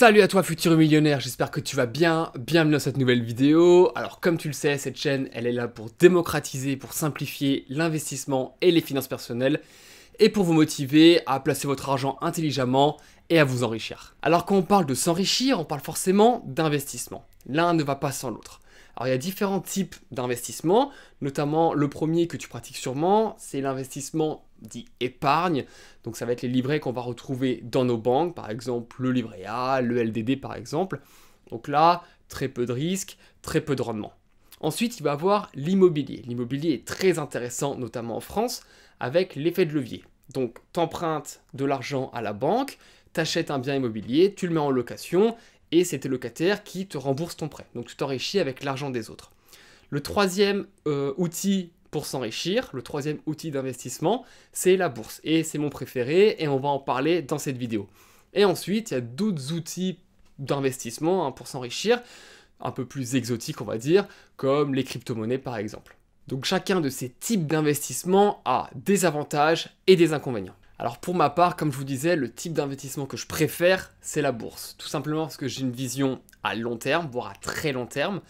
Salut à toi futur millionnaire, j'espère que tu vas bien, bienvenue dans cette nouvelle vidéo. Alors comme tu le sais, cette chaîne elle est là pour démocratiser, pour simplifier l'investissement et les finances personnelles et pour vous motiver à placer votre argent intelligemment et à vous enrichir. Alors quand on parle de s'enrichir, on parle forcément d'investissement. L'un ne va pas sans l'autre. Alors il y a différents types d'investissements, notamment le premier que tu pratiques sûrement, c'est l'investissement dit épargne. Donc ça va être les livrets qu'on va retrouver dans nos banques, par exemple le livret A, le LDD par exemple. Donc là, très peu de risques, très peu de rendement. Ensuite, il va y avoir l'immobilier. L'immobilier est très intéressant, notamment en France, avec l'effet de levier. Donc tu empruntes de l'argent à la banque, tu achètes un bien immobilier, tu le mets en location, et c'est tes locataires qui te remboursent ton prêt. Donc tu t'enrichis avec l'argent des autres. Le troisième outil pour s'enrichir, le troisième outil d'investissement, c'est la bourse. Et c'est mon préféré et on va en parler dans cette vidéo. Et ensuite, il y a d'autres outils d'investissement pour s'enrichir, un peu plus exotiques on va dire, comme les crypto-monnaies par exemple. Donc chacun de ces types d'investissements a des avantages et des inconvénients. Alors pour ma part, comme je vous disais, le type d'investissement que je préfère, c'est la bourse. Tout simplement parce que j'ai une vision à long terme, voire à très long terme.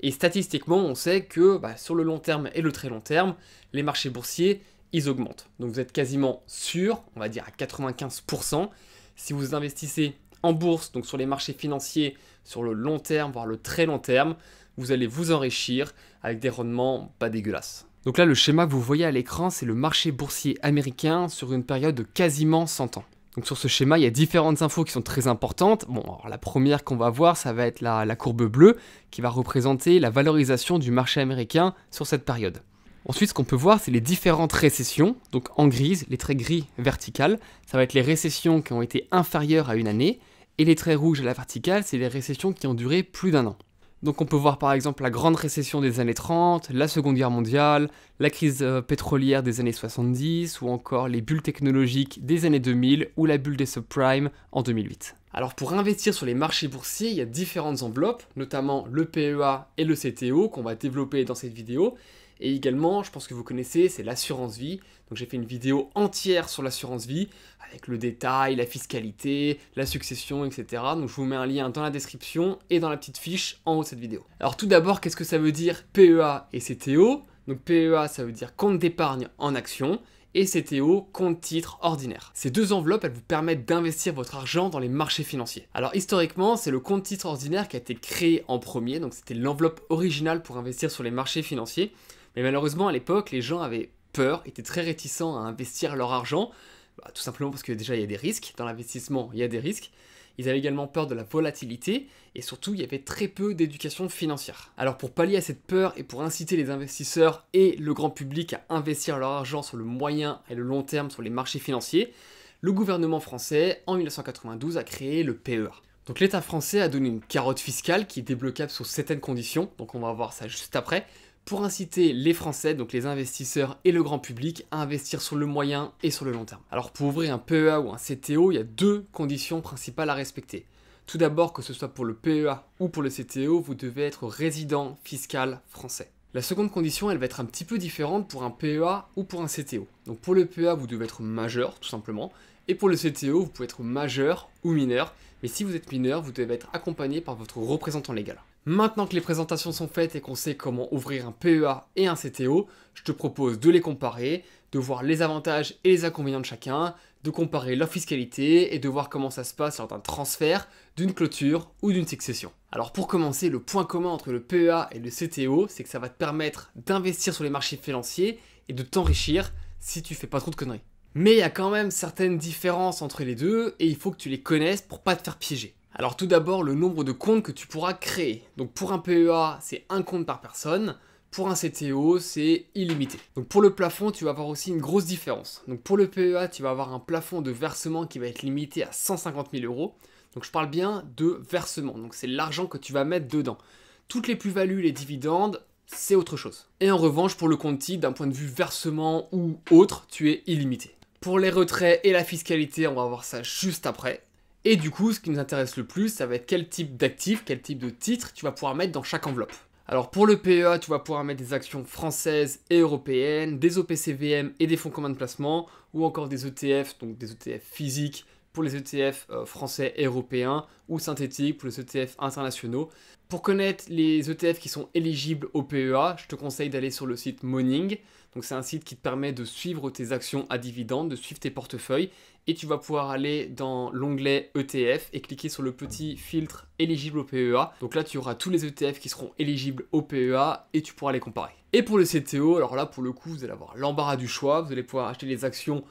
Et statistiquement, on sait que sur le long terme et le très long terme, les marchés boursiers, ils augmentent. Donc vous êtes quasiment sûr, on va dire à 95%, si vous investissez en bourse, donc sur les marchés financiers, sur le long terme, voire le très long terme, vous allez vous enrichir avec des rendements pas dégueulasses. Donc là, le schéma que vous voyez à l'écran, c'est le marché boursier américain sur une période de quasiment 100 ans. Donc sur ce schéma, il y a différentes infos qui sont très importantes. Bon, alors la première qu'on va voir, ça va être la courbe bleue, qui va représenter la valorisation du marché américain sur cette période. Ensuite, ce qu'on peut voir, c'est les différentes récessions. Donc en grise, les traits gris verticales, ça va être les récessions qui ont été inférieures à une année. Et les traits rouges à la verticale, c'est les récessions qui ont duré plus d'un an. Donc on peut voir par exemple la grande récession des années 30, la Seconde Guerre mondiale, la crise pétrolière des années 70 ou encore les bulles technologiques des années 2000 ou la bulle des subprimes en 2008. Alors pour investir sur les marchés boursiers, il y a différentes enveloppes, notamment le PEA et le CTO qu'on va développer dans cette vidéo. Et également, je pense que vous connaissez, c'est l'assurance vie. Donc j'ai fait une vidéo entière sur l'assurance vie, avec le détail, la fiscalité, la succession, etc. Donc je vous mets un lien dans la description et dans la petite fiche en haut de cette vidéo. Alors tout d'abord, qu'est-ce que ça veut dire PEA et CTO? Donc PEA, ça veut dire compte d'épargne en action, et CTO, compte titre ordinaire. Ces deux enveloppes, elles vous permettent d'investir votre argent dans les marchés financiers. Alors historiquement, c'est le compte titre ordinaire qui a été créé en premier, donc c'était l'enveloppe originale pour investir sur les marchés financiers. Mais malheureusement, à l'époque, les gens avaient peur, étaient très réticents à investir leur argent, tout simplement parce que déjà, il y a des risques. Dans l'investissement, il y a des risques. Ils avaient également peur de la volatilité, et surtout, il y avait très peu d'éducation financière. Alors pour pallier à cette peur, et pour inciter les investisseurs et le grand public à investir leur argent sur le moyen et le long terme sur les marchés financiers, le gouvernement français, en 1992, a créé le PEA. Donc l'État français a donné une carotte fiscale qui est débloquable sous certaines conditions, donc on va voir ça juste après, pour inciter les Français, donc les investisseurs et le grand public, à investir sur le moyen et sur le long terme. Alors pour ouvrir un PEA ou un CTO, il y a deux conditions principales à respecter. Tout d'abord, que ce soit pour le PEA ou pour le CTO, vous devez être résident fiscal français. La seconde condition, elle va être un petit peu différente pour un PEA ou pour un CTO. Donc pour le PEA, vous devez être majeur, tout simplement, et pour le CTO, vous pouvez être majeur ou mineur, mais si vous êtes mineur, vous devez être accompagné par votre représentant légal. Maintenant que les présentations sont faites et qu'on sait comment ouvrir un PEA et un CTO, je te propose de les comparer, de voir les avantages et les inconvénients de chacun, de comparer leur fiscalité et de voir comment ça se passe lors d'un transfert, d'une clôture ou d'une succession. Alors pour commencer, le point commun entre le PEA et le CTO, c'est que ça va te permettre d'investir sur les marchés financiers et de t'enrichir si tu fais pas trop de conneries. Mais il y a quand même certaines différences entre les deux et il faut que tu les connaisses pour pas te faire piéger. Alors tout d'abord, le nombre de comptes que tu pourras créer. Donc pour un PEA, c'est un compte par personne. Pour un CTO, c'est illimité. Donc pour le plafond, tu vas avoir aussi une grosse différence. Donc pour le PEA, tu vas avoir un plafond de versement qui va être limité à 150 000 euros. Donc je parle bien de versement. Donc c'est l'argent que tu vas mettre dedans. Toutes les plus-values, les dividendes, c'est autre chose. Et en revanche, pour le compte titre, d'un point de vue versement ou autre, tu es illimité. Pour les retraits et la fiscalité, on va voir ça juste après. Et du coup, ce qui nous intéresse le plus, ça va être quel type d'actifs, quel type de titres tu vas pouvoir mettre dans chaque enveloppe. Alors pour le PEA, tu vas pouvoir mettre des actions françaises et européennes, des OPCVM et des fonds communs de placement, ou encore des ETF, donc des ETF physiques pour les ETF français et européens ou synthétiques pour les ETF internationaux. Pour connaître les ETF qui sont éligibles au PEA, je te conseille d'aller sur le site Morning. Donc c'est un site qui te permet de suivre tes actions à dividendes, de suivre tes portefeuilles et tu vas pouvoir aller dans l'onglet ETF et cliquer sur le petit filtre éligible au PEA. Donc là tu auras tous les ETF qui seront éligibles au PEA et tu pourras les comparer. Et pour le CTO, alors là pour le coup vous allez avoir l'embarras du choix, vous allez pouvoir acheter les actions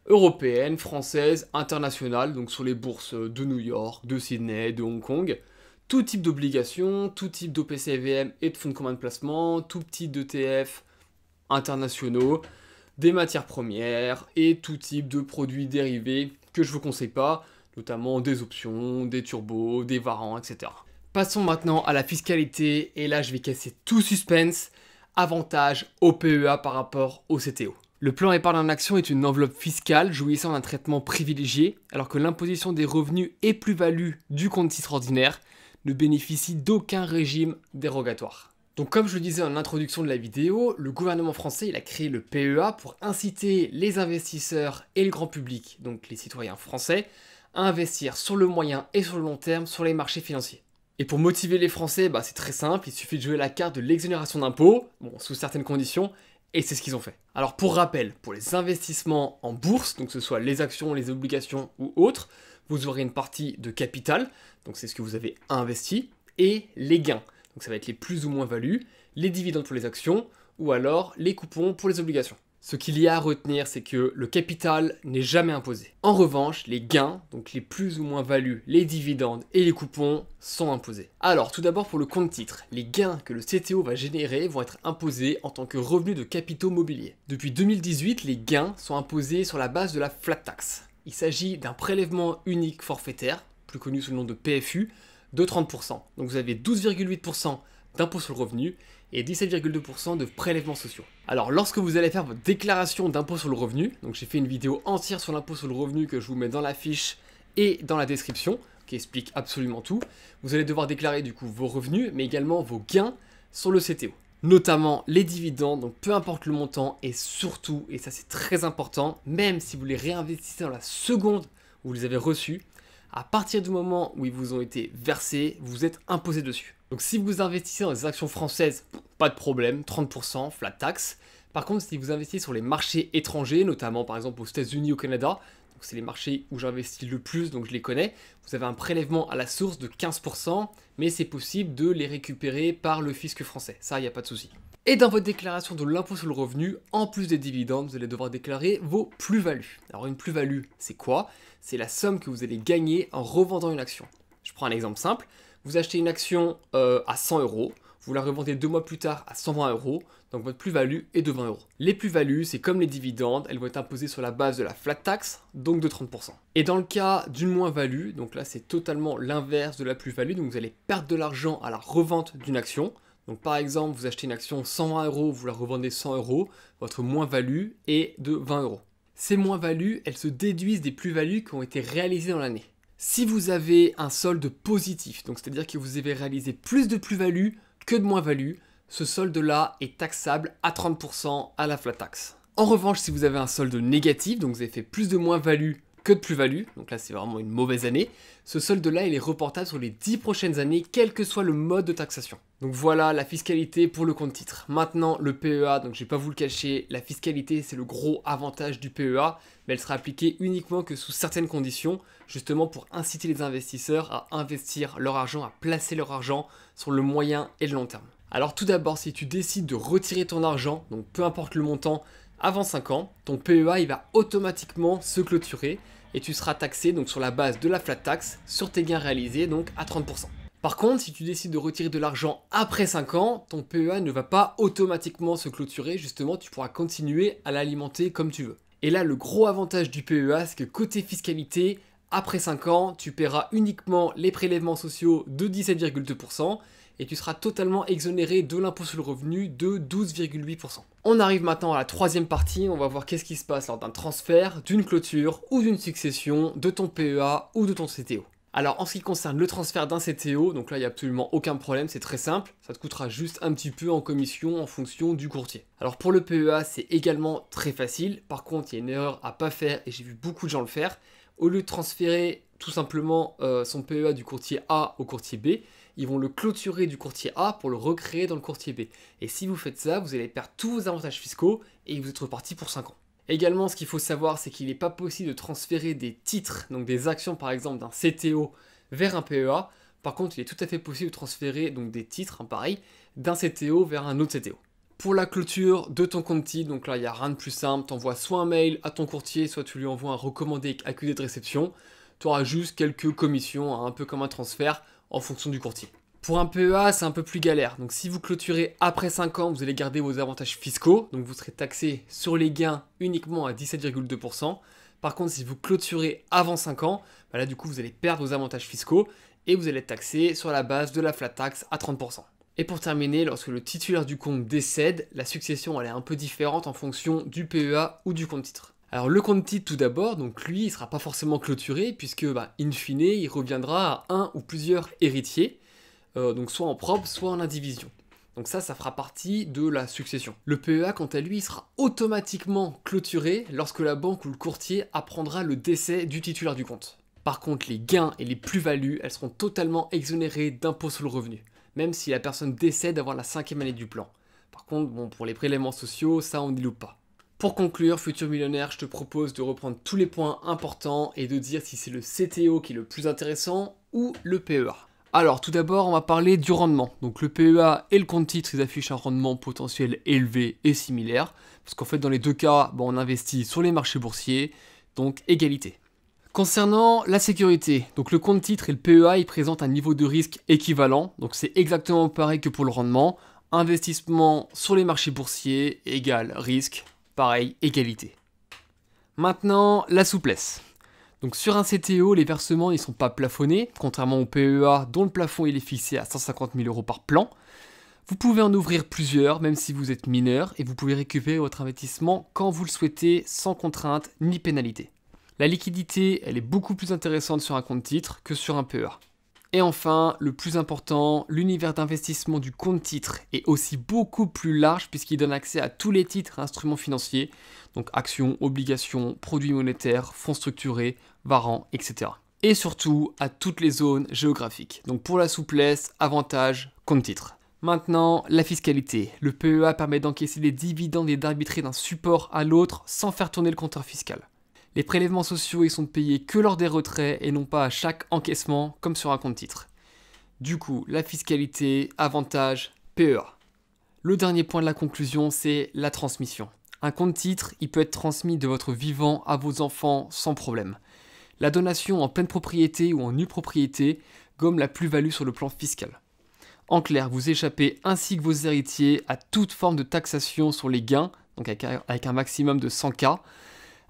européennes, françaises, internationales, donc sur les bourses de New York, de Sydney, de Hong Kong. Tout type d'obligations, tout type d'OPCVM et de fonds de commun de placement, tout type d'ETF internationaux, des matières premières et tout type de produits dérivés que je ne vous conseille pas, notamment des options, des turbos, des varants, etc. Passons maintenant à la fiscalité et là je vais casser tout suspense, avantage au PEA par rapport au CTO. Le plan épargne en action est une enveloppe fiscale jouissant d'un traitement privilégié alors que l'imposition des revenus et plus-values du compte titre ordinaire ne bénéficie d'aucun régime dérogatoire. Donc comme je le disais en introduction de la vidéo, le gouvernement français il a créé le PEA pour inciter les investisseurs et le grand public, donc les citoyens français, à investir sur le moyen et sur le long terme sur les marchés financiers. Et pour motiver les Français, c'est très simple, il suffit de jouer la carte de l'exonération d'impôts, sous certaines conditions, et c'est ce qu'ils ont fait. Alors pour rappel, pour les investissements en bourse, donc que ce soit les actions, les obligations ou autres, vous aurez une partie de capital, donc c'est ce que vous avez investi, et les gains. Donc ça va être les plus ou moins values, les dividendes pour les actions, ou alors les coupons pour les obligations. Ce qu'il y a à retenir, c'est que le capital n'est jamais imposé. En revanche, les gains, donc les plus ou moins values, les dividendes et les coupons, sont imposés. Alors, tout d'abord pour le compte titre, les gains que le CTO va générer vont être imposés en tant que revenus de capitaux mobiliers. Depuis 2018, les gains sont imposés sur la base de la flat tax. Il s'agit d'un prélèvement unique forfaitaire, plus connu sous le nom de PFU, de 30%. Donc vous avez 12,8% d'impôt sur le revenu et 17,2% de prélèvements sociaux. Alors lorsque vous allez faire votre déclaration d'impôt sur le revenu, donc j'ai fait une vidéo entière sur l'impôt sur le revenu que je vous mets dans la fiche et dans la description, qui explique absolument tout, vous allez devoir déclarer du coup vos revenus, mais également vos gains sur le CTO. Notamment les dividendes, donc peu importe le montant, et surtout, et ça c'est très important, même si vous les réinvestissez dans la seconde où vous les avez reçus, à partir du moment où ils vous ont été versés, vous êtes imposé dessus. Donc si vous investissez dans des actions françaises, pas de problème, 30%, flat tax. Par contre, si vous investissez sur les marchés étrangers, notamment par exemple aux États-Unis, au Canada, donc c'est les marchés où j'investis le plus, donc je les connais, vous avez un prélèvement à la source de 15%, mais c'est possible de les récupérer par le fisc français. Ça, il n'y a pas de souci. Et dans votre déclaration de l'impôt sur le revenu, en plus des dividendes, vous allez devoir déclarer vos plus-values. Alors une plus-value, c'est quoi? C'est la somme que vous allez gagner en revendant une action. Je prends un exemple simple. Vous achetez une action à 100 €, vous la revendez 2 mois plus tard à 120 €, donc votre plus-value est de 20 €. Les plus-values, c'est comme les dividendes, elles vont être imposées sur la base de la flat tax, donc de 30%. Et dans le cas d'une moins-value, donc là c'est totalement l'inverse de la plus-value, donc vous allez perdre de l'argent à la revente d'une action. Donc par exemple, vous achetez une action 120 €, vous la revendez 100 €, votre moins-value est de 20 €. Ces moins-values, elles se déduisent des plus-values qui ont été réalisées dans l'année. Si vous avez un solde positif, donc c'est-à-dire que vous avez réalisé plus de plus-values que de moins-values, ce solde-là est taxable à 30% à la flat tax. En revanche, si vous avez un solde négatif, donc vous avez fait plus de moins-values que de plus-value, donc là c'est vraiment une mauvaise année, ce solde-là il est reportable sur les 10 prochaines années, quel que soit le mode de taxation. Donc voilà la fiscalité pour le compte titre. Maintenant le PEA, donc je vais pas vous le cacher, la fiscalité c'est le gros avantage du PEA, mais elle sera appliquée uniquement que sous certaines conditions, justement pour inciter les investisseurs à investir leur argent, à placer leur argent sur le moyen et le long terme. Alors tout d'abord, si tu décides de retirer ton argent, donc peu importe le montant, avant 5 ans, ton PEA il va automatiquement se clôturer et tu seras taxé donc sur la base de la flat tax sur tes gains réalisés donc à 30%. Par contre, si tu décides de retirer de l'argent après 5 ans, ton PEA ne va pas automatiquement se clôturer, justement tu pourras continuer à l'alimenter comme tu veux. Et là le gros avantage du PEA c'est que côté fiscalité, après 5 ans, tu paieras uniquement les prélèvements sociaux de 17,2% et tu seras totalement exonéré de l'impôt sur le revenu de 12,8%. On arrive maintenant à la troisième partie, on va voir qu'est-ce qui se passe lors d'un transfert, d'une clôture ou d'une succession de ton PEA ou de ton CTO. Alors en ce qui concerne le transfert d'un CTO, donc là il n'y a absolument aucun problème, c'est très simple, ça te coûtera juste un petit peu en commission en fonction du courtier. Alors pour le PEA c'est également très facile, par contre il y a une erreur à pas faire et j'ai vu beaucoup de gens le faire. Au lieu de transférer tout simplement son PEA du courtier A au courtier B, ils vont le clôturer du courtier A pour le recréer dans le courtier B. Et si vous faites ça, vous allez perdre tous vos avantages fiscaux et vous êtes reparti pour 5 ans. Également, ce qu'il faut savoir, c'est qu'il n'est pas possible de transférer des titres, donc des actions par exemple d'un CTO vers un PEA. Par contre, il est tout à fait possible de transférer donc des titres, pareil, d'un CTO vers un autre CTO. Pour la clôture de ton compte titre, donc là, il n'y a rien de plus simple. Tu envoies soit un mail à ton courtier, soit tu lui envoies un recommandé accusé de réception. Tu auras juste quelques commissions, un peu comme un transfert, en fonction du courtier. Pour un PEA, c'est un peu plus galère. Donc si vous clôturez après 5 ans, vous allez garder vos avantages fiscaux. Donc vous serez taxé sur les gains uniquement à 17,2%. Par contre, si vous clôturez avant 5 ans, là du coup, vous allez perdre vos avantages fiscaux et vous allez être taxé sur la base de la flat tax à 30%. Et pour terminer, lorsque le titulaire du compte décède, la succession elle est un peu différente en fonction du PEA ou du compte titre. Alors le compte titre tout d'abord, donc lui il ne sera pas forcément clôturé puisque in fine il reviendra à un ou plusieurs héritiers, donc soit en propre soit en indivision. Donc ça fera partie de la succession. Le PEA quant à lui il sera automatiquement clôturé lorsque la banque ou le courtier apprendra le décès du titulaire du compte. Par contre les gains et les plus-values elles seront totalement exonérées d'impôt sur le revenu, même si la personne décède avant la 5e année du plan. Par contre, pour les prélèvements sociaux, ça on n'y loupe pas. Pour conclure, futur millionnaire, je te propose de reprendre tous les points importants et de dire si c'est le CTO qui est le plus intéressant ou le PEA. Alors tout d'abord, on va parler du rendement. Donc le PEA et le compte titre, ils affichent un rendement potentiel élevé et similaire, parce qu'en fait dans les deux cas, on investit sur les marchés boursiers, donc égalité. Concernant la sécurité, donc le compte titre et le PEA, ils présentent un niveau de risque équivalent, donc c'est exactement pareil que pour le rendement. Investissement sur les marchés boursiers égale risque, pareil, égalité. Maintenant, la souplesse. Donc sur un CTO, les versements ils sont pas plafonnés, contrairement au PEA dont le plafond il est fixé à 150 000 € par plan. Vous pouvez en ouvrir plusieurs, même si vous êtes mineur, et vous pouvez récupérer votre investissement quand vous le souhaitez, sans contrainte ni pénalité. La liquidité, elle est beaucoup plus intéressante sur un compte titre que sur un PEA. Et enfin, le plus important, l'univers d'investissement du compte titre est aussi beaucoup plus large puisqu'il donne accès à tous les titres et instruments financiers, donc actions, obligations, produits monétaires, fonds structurés, varants, etc. Et surtout à toutes les zones géographiques. Donc pour la souplesse, avantage, compte titre. Maintenant, la fiscalité. Le PEA permet d'encaisser des dividendes et d'arbitrer d'un support à l'autre sans faire tourner le compteur fiscal. Les prélèvements sociaux ils sont payés que lors des retraits et non pas à chaque encaissement comme sur un compte titre. Du coup, la fiscalité, avantage, PEA. Le dernier point de la conclusion, c'est la transmission. Un compte titre, il peut être transmis de votre vivant à vos enfants sans problème. La donation en pleine propriété ou en nue propriété gomme la plus-value sur le plan fiscal. En clair, vous échappez ainsi que vos héritiers à toute forme de taxation sur les gains, donc avec un maximum de 100 000 €.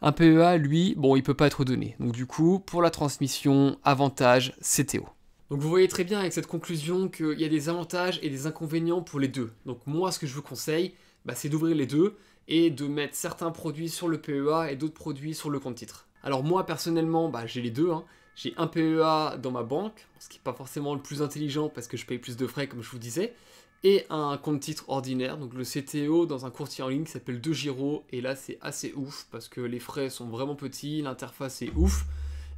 Un PEA, lui, il peut pas être donné. Donc du coup, pour la transmission, avantage, CTO. Donc vous voyez très bien avec cette conclusion qu'il y a des avantages et des inconvénients pour les deux. Donc moi, ce que je vous conseille, c'est d'ouvrir les deux et de mettre certains produits sur le PEA et d'autres produits sur le compte titre. Alors moi, personnellement, j'ai les deux. J'ai un PEA dans ma banque, ce qui n'est pas forcément le plus intelligent parce que je paye plus de frais, comme je vous disais, et un compte titre ordinaire, donc le CTO dans un courtier en ligne qui s'appelle DeGiro, et là c'est assez ouf parce que les frais sont vraiment petits, l'interface est ouf,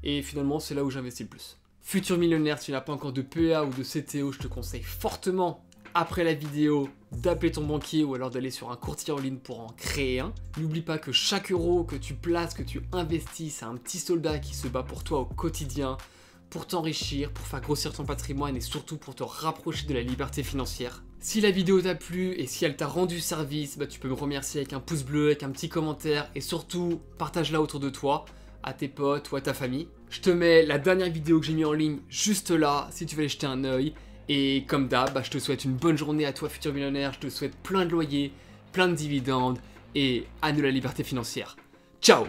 et finalement c'est là où j'investis le plus. Futur millionnaire, si tu n'as pas encore de PEA ou de CTO, je te conseille fortement, après la vidéo, d'appeler ton banquier ou alors d'aller sur un courtier en ligne pour en créer un. N'oublie pas que chaque euro que tu places, que tu investis, c'est un petit soldat qui se bat pour toi au quotidien, pour t'enrichir, pour faire grossir ton patrimoine et surtout pour te rapprocher de la liberté financière. Si la vidéo t'a plu et si elle t'a rendu service, tu peux me remercier avec un pouce bleu, avec un petit commentaire et surtout partage-la autour de toi, à tes potes ou à ta famille. Je te mets la dernière vidéo que j'ai mis en ligne juste là si tu veux aller jeter un œil. Et comme d'hab, je te souhaite une bonne journée à toi futur millionnaire, je te souhaite plein de loyers, plein de dividendes et à nous la liberté financière. Ciao!